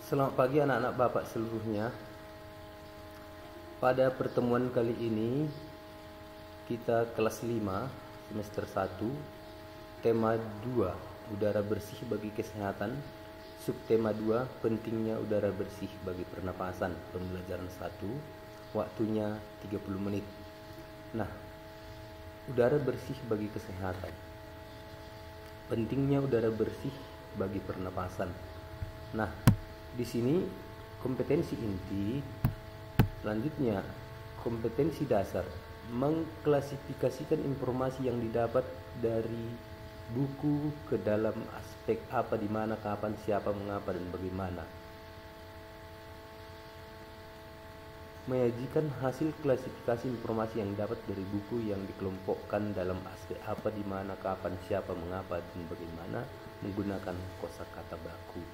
Selamat pagi anak-anak Bapak seluruhnya. Pada pertemuan kali ini kita kelas 5 semester 1, tema 2, udara bersih bagi kesehatan. Subtema 2, pentingnya udara bersih bagi pernapasan. Pembelajaran 1, waktunya 30 menit. Nah, udara bersih bagi kesehatan. Pentingnya udara bersih bagi pernapasan. Nah, di sini kompetensi inti. Selanjutnya, kompetensi dasar, mengklasifikasikan informasi yang didapat dari buku ke dalam aspek apa, di mana, kapan, siapa, mengapa, dan bagaimana. Menyajikan hasil klasifikasi informasi yang dapat dari buku yang dikelompokkan dalam aspek apa, di mana, kapan, siapa, mengapa, dan bagaimana menggunakan kosakata baku.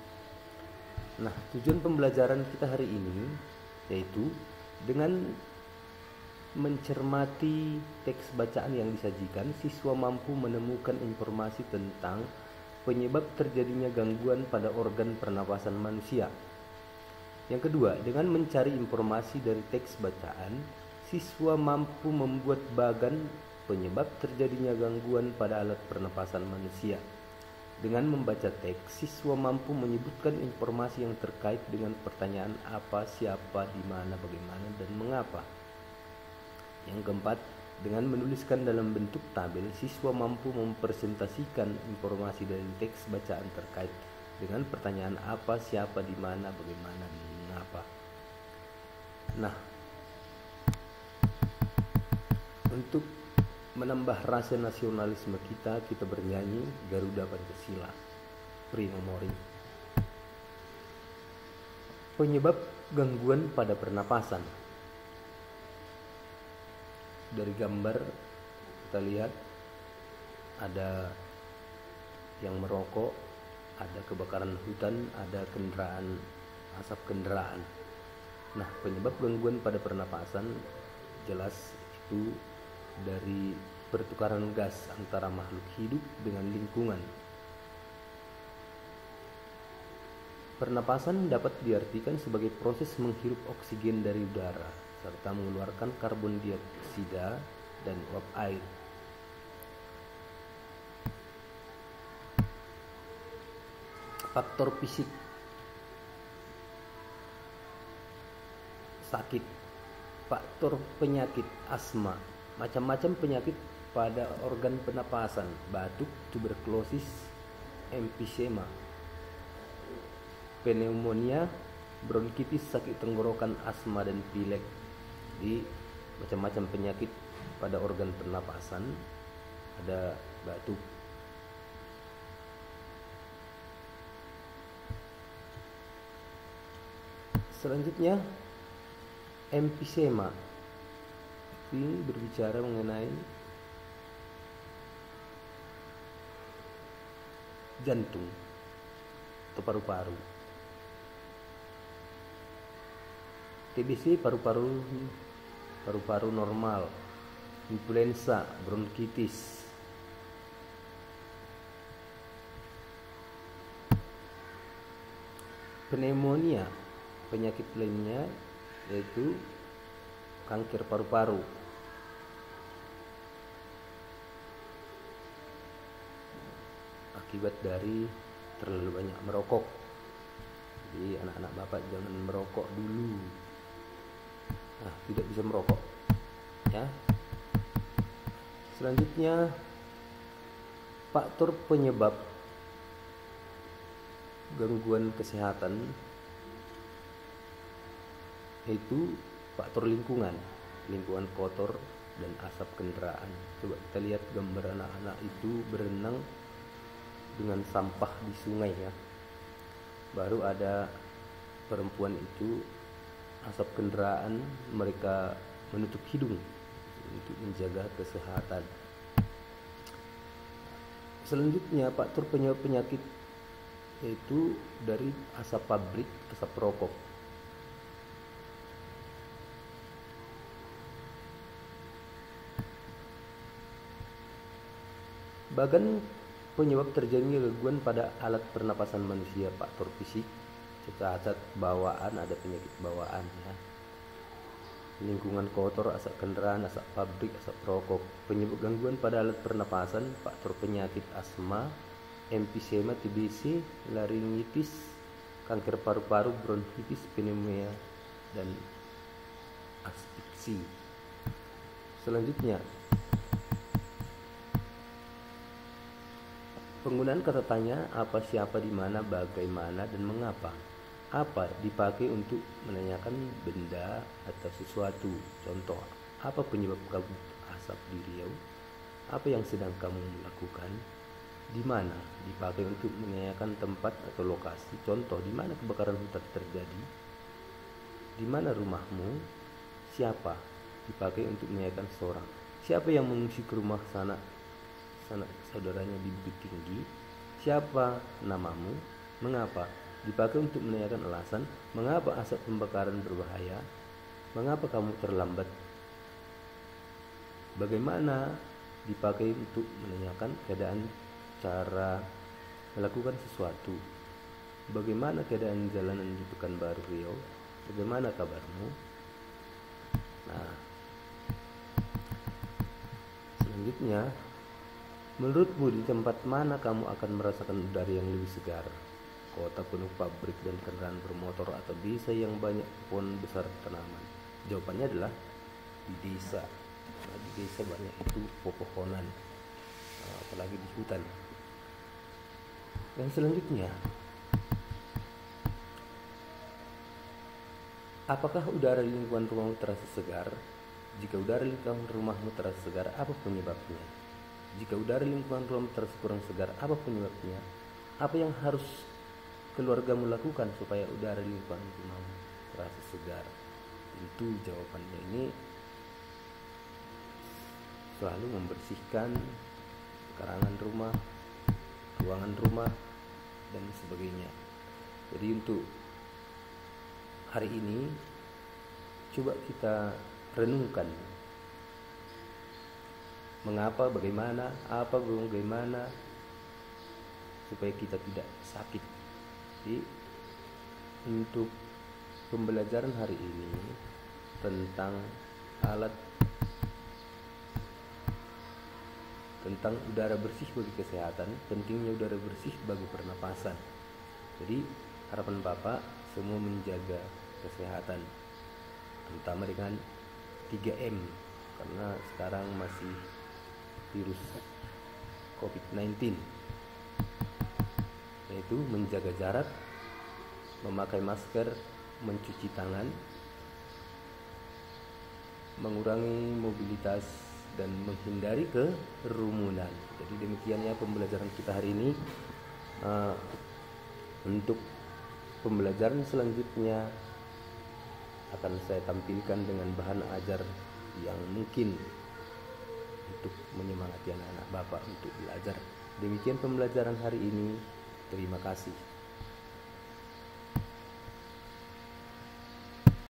Nah, tujuan pembelajaran kita hari ini yaitu dengan mencermati teks bacaan yang disajikan, siswa mampu menemukan informasi tentang penyebab terjadinya gangguan pada organ pernapasan manusia. Yang kedua, dengan mencari informasi dari teks bacaan, siswa mampu membuat bagan penyebab terjadinya gangguan pada alat pernapasan manusia. Dengan membaca teks, siswa mampu menyebutkan informasi yang terkait dengan pertanyaan apa, siapa, di mana, bagaimana, dan mengapa. Yang keempat, dengan menuliskan dalam bentuk tabel, siswa mampu mempresentasikan informasi dari teks bacaan terkait dengan pertanyaan apa, siapa, di mana, bagaimana, dan mengapa. Nah, untuk menambah rasa nasionalisme kita bernyanyi Garuda Pancasila, Primomori. Penyebab gangguan pada pernapasan. Dari gambar kita lihat ada yang merokok, ada kebakaran hutan, ada kendaraan, asap kendaraan. Nah, penyebab gangguan pada pernapasan jelas itu dari pertukaran gas antara makhluk hidup dengan lingkungan. Pernapasan dapat diartikan sebagai proses menghirup oksigen dari udara serta mengeluarkan karbon dioksida dan uap air. Faktor fisik: sakit, faktor penyakit, asma, macam-macam penyakit pada organ pernapasan, batuk, tuberkulosis, emfisema, pneumonia, bronkitis, sakit tenggorokan, asma, dan pilek. Di macam-macam penyakit pada organ pernapasan ada batuk. Selanjutnya, emfisema. Ini berbicara mengenai jantung atau paru-paru. TBC paru-paru normal, influenza, bronkitis. Pneumonia, penyakit lainnya yaitu kanker paru-paru. Akibat dari terlalu banyak merokok. Jadi anak-anak Bapak jangan merokok dulu. Nah, tidak bisa merokok ya. Selanjutnya, faktor penyebab gangguan kesehatan yaitu faktor lingkungan kotor dan asap kendaraan. Coba kita lihat gambar anak-anak itu berenang dengan sampah di sungai ya. Baru ada perempuan itu, asap kendaraan, mereka menutup hidung untuk menjaga kesehatan. Selanjutnya, faktor penyebab penyakit yaitu dari asap pabrik, asap rokok. Bagan penyebab terjadinya gangguan pada alat pernapasan manusia, faktor fisik, cacat bawaan, ada penyakit bawaan ya. Lingkungan kotor, asap kendaraan, asap pabrik, asap rokok, penyebab gangguan pada alat pernapasan, faktor penyakit asma, emfisema, TBC, laringitis, kanker paru-paru, bronkitis, pneumonia, dan asfiksi. Selanjutnya, penggunaan kata tanya apa, siapa, di mana, bagaimana, dan mengapa. Apa dipakai untuk menanyakan benda atau sesuatu. Contoh, apa penyebab kabut asap di Riau? Apa yang sedang kamu lakukan? Di mana dipakai untuk menanyakan tempat atau lokasi. Contoh, di mana kebakaran hutan terjadi? Di mana rumahmu? Siapa dipakai untuk menanyakan seseorang. Siapa yang mengungsi ke rumah sanak saudaranya di Bukit Tinggi? Siapa namamu? Mengapa? Dipakai untuk menanyakan alasan. Mengapa asap pembakaran berbahaya? Mengapa kamu terlambat? Bagaimana? Dipakai untuk menanyakan keadaan, cara melakukan sesuatu. Bagaimana keadaan jalanan di Pekanbaru Riau? Bagaimana kabarmu? Nah, selanjutnya, menurutmu di tempat mana kamu akan merasakan udara yang lebih segar? Kota penuh pabrik dan kendaraan bermotor, atau desa yang banyak pohon besar tanaman? Jawabannya adalah di desa. Nah, di desa banyak itu pepohonan, apalagi di hutan. Dan selanjutnya, apakah udara di lingkungan rumahmu terasa segar? Jika udara di lingkungan rumahmu terasa segar, apa penyebabnya? Jika udara di lingkungan rumahmu terasa kurang segar, apa penyebabnya? Apa yang harus keluargamu lakukan supaya udara di lingkungan rumahmu terasa segar? Tentu jawabannya ini selalu membersihkan karangan rumah, ruangan rumah, dan sebagainya. Jadi untuk hari ini coba kita renungkan mengapa, bagaimana, apa, bagaimana, supaya kita tidak sakit. Jadi untuk pembelajaran hari ini tentang tentang udara bersih bagi kesehatan, pentingnya udara bersih bagi pernapasan. Jadi harapan Bapak semua menjaga kesehatan, terutama dengan 3M, karena sekarang masih virus COVID-19, yaitu menjaga jarak, memakai masker, mencuci tangan, mengurangi mobilitas, dan menghindari kerumunan. Jadi demikiannya pembelajaran kita hari ini. Untuk pembelajaran selanjutnya akan saya tampilkan dengan bahan ajar yang mungkin untuk menyemangati anak-anak Bapak untuk belajar. Demikian pembelajaran hari ini. Terima kasih.